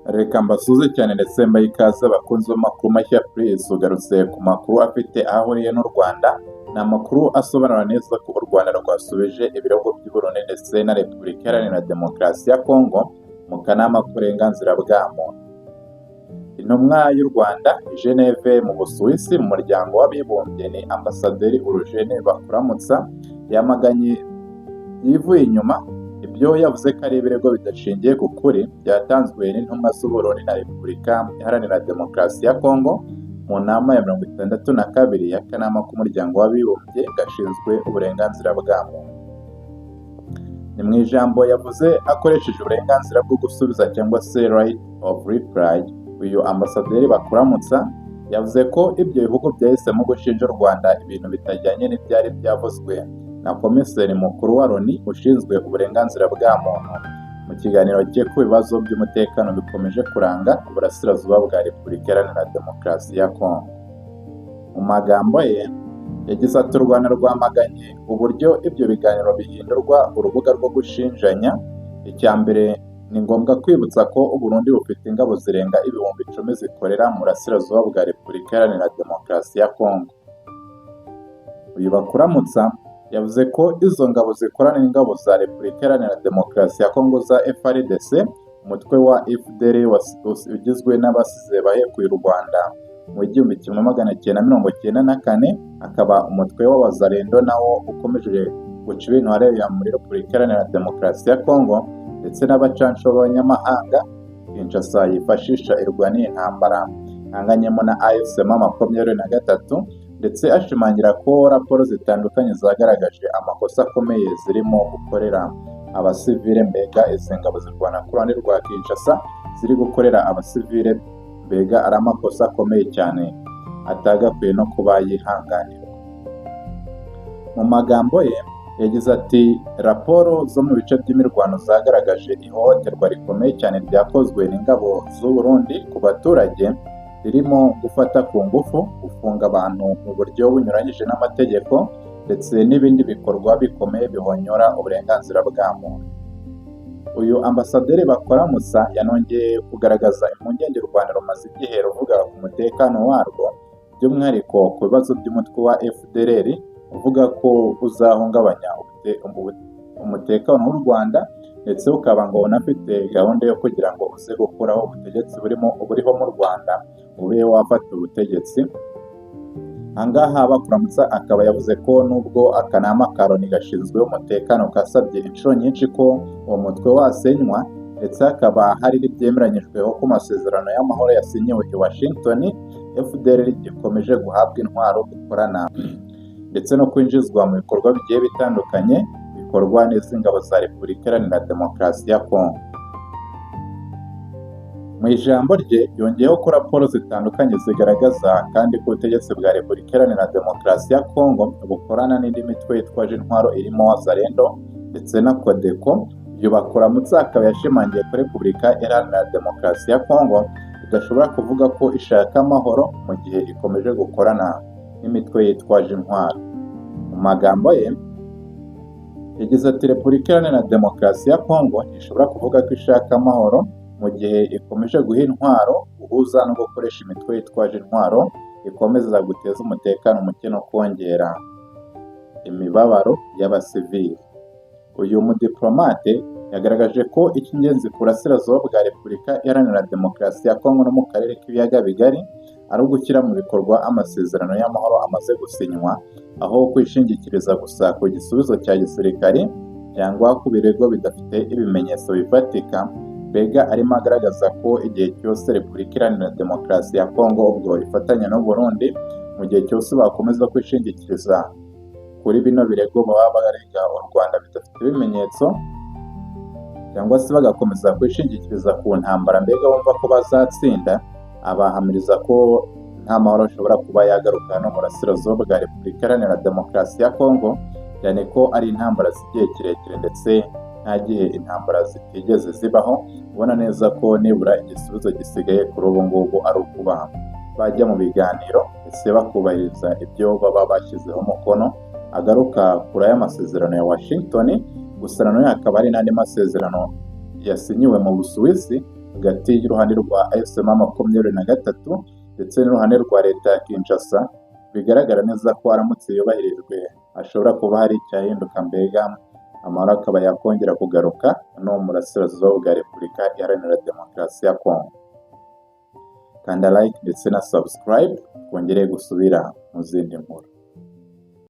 Reka mbasuze cyane ndetse mbahe ikaze abakunzi b'amakuru mashya Prince ugarutse ku makuru afite aho ahuriye n'u Rwanda. Ni amakuru asobanura neza ko u Rwanda rwasubije ibirego by'u Burundi ndetse na Repubulika Iharanira Demokarasi ya Kongo mu kanama k'uburenganzira bwa muntu. Intumwa y'u Rwanda i Geneve mu Busuwisi mu muryango w'abibumbye ni Ambasaderi Eugene Bakuramutsa yamaganye yivuye inyuma ibyo yavuze ko ari ibirego bidashingiye ku kuri byatanzwe n'intumwa z'u Burundi na Repubulika Iharanira Demokarasi ya Kongo mu nama ya 62 y'akanama k'umuryango w'abibumbye gashinzwe uburenganzira bwa muntu. Ni mu ijambo yavuze akoresheje uburenganzira bwo gusubiza cyangwa se right of reply, uyu Ambasaderi Bakuramutsa yavuze ko ibyo bihugu byahisemo gushinja u Rwanda ibintu bitajyanye n'ibyari byavuzwe na Komiseri Mukuru wa Loni ushinzwe uburenganzira bwa muntu mu kiganiro cye ku bibazo by'umutekano bikomeje kuranga uburasirazuba bwa Repubulika Iharanira Demokarasi ya Kongo. Mu magambo ye yagize ati u Rwanda rwamaganye uburyo ibyo biganiro bihindurwa urubuga rwo gushinjanya. Icya mbere ni ngombwa kwibutsa ko u Burundi bufite ingabo zirenga 10,000 zikorera mu burasirazuba bwa Repubulika Iharanira Demokarasi ya Kongo. Uyu Bakuramutsa yavuze ko izo ngabo zikorana n'ingabo za Repubulika Iharanira Demokarasi ya Kongo za FARDC, umutwe wa FDL ugizwe n'abasize bahekuye u Rwanda mu 1994, akaba umutwe w'Abazalendo nawo ukomeje guca ibintu hariya muri Repubulika Iharanira Demokarasi ya Kongo, ndetse n'abacansho b'abanyamahanga Kinshasa yifashisha irwaniye intambara ihanganyemo na AFC-M23, ndetse ashimangira ko raporo zitandukanye zagaragaje amakosa akomeye zirimo gukorera abasivile. Mbega izi ngabo zirwana ku ruhande rwa Kinshasa ziri gukorera abasivile, mbega ari amakosa akomeye cyane atagakwiye no kuba yihanganirwa. Mu magambo ye yagize ati raporo zo mu bice by'imirwano zagaragaje ihohoterwa rikomeye cyane ryakozwe n'ingabo z'u Burundi ku baturage, ririmo gufata ku ngufu, gufunga abantu mu buryo bunyuranyije n'amategeko, ndetse n'ibindi bikorwa bikomeye bihonyora uburenganzira bwa muntu. Uyu Ambasaderi Bakuramutsa yanongeye kugaragaza impungenge u Rwanda rumaze igihe ruvuga ku mutekano warwo, by'umwihariko ku bibazo by'umutwe wa FDLR uvuga ko uzahungabanya umutekano w'u Rwanda, ndetse ukaba ngo unafite gahunda yo kugira ngo uze gukuraho ubutegetsi buriho mu Rwanda ube wafata ubutegetsi. Ahangaha Bakuramutsa akaba yavuze ko nubwo akanama ka Loni gashinzwe umutekano kasabye inshuro nyinshi ko uwo mutwe wasenywa, ndetse hakaba hari n'ibyemeranyijweho ku masezerano y'amahoro yasinyiwe i Washington, FDL gikomeje guhabwa intwaro gukorana ndetse no kwinjizwa mu bikorwa bigiye bitandukanye bikorwa n'izi ngabo za Repubulika Iharanira Demokarasi ya Kongo. Mu ijambo rye yongeyeho ko raporo zitandukanye zigaragaza kandi ko ubutegetsi bwa Repubulika Iharanira Demokarasi ya Kongo bukorana n'indi mitwe yitwaje intwaro irimo Wazalendo ndetse na Codeco. Ibyo Bakuramutsa akaba yashimangiye ko Repubulika Iharanira Demokarasi ya Kongo idashobora kuvuga ko ishaka amahoro mu gihe ikomeje gukorana n'imitwe yitwaje intwaro. Mu magambo ye yagize ati Repubulika Iharanira Demokarasi ya Kongo ishobora kuvuga ko ishaka amahoro mu gihe ikomeje guha intwaro, guhuza no gukoresha imitwe yitwaje intwaro ikomeza guteza umutekano muke no kongera imibabaro y'abasivili. Uyu mudiplomate yagaragaje ko icy'ingenzi ku burasirazuba bwa Repubulika Iharanira Demokarasi ya Kongo no mu karere k'ibiyaga bigari ari ugushyira mu bikorwa amasezerano y'amahoro amaze gusinywa, aho kwishingikiriza gusa ku gisubizo cya gisirikare cyangwa ku birego bidafite ibimenyetso bifatika. Mbega arimo agaragaza ko igihe cyose Repubulika Iharanira Demokarasi ya Kongo ubwo ifatanya n'u Burundi, mu gihe cyose bakomeza kwishingikiriza kuri bino birego baba barega u Rwanda bidafite ibimenyetso, cyangwa se bagakomeza kwishingikiriza ku ntambara, mbega bumva ko bazatsinda, abahamiriza ko nta mahoro ashobora kuba yagaruka no mu burasirazuba bwa Repubulika Iharanira Demokarasi ya Kongo, cyane ko ari intambara z'igihe kirekire ndetse nta gihe intambara zitigeze zibaho. Ubona neza ko nibura igisubizo gisigaye kuri ubu ngubu ari ukuba bajya mu biganiro ndetse bakubahiriza ibyo baba bashyizeho umukono, agaruka kuri aya masezerano ya Washington. Gusa nanone hakaba hari n'andi masezerano yasinyiwe mu Busuwisi hagati y'uruhande rwa M23 ndetse n'uruhande rwa leta ya Kinshasa, bigaragara neza ko aramutse yubahirijwe hashobora kuba hari icyahinduka, mbega amahoro akaba yakongera kugaruka no mu burasirazuba bwa Repubulika Iharanira Demokarasi ya Kongo. Kanda like ndetse na subscribe twongere gusubira mu zindi nkuru.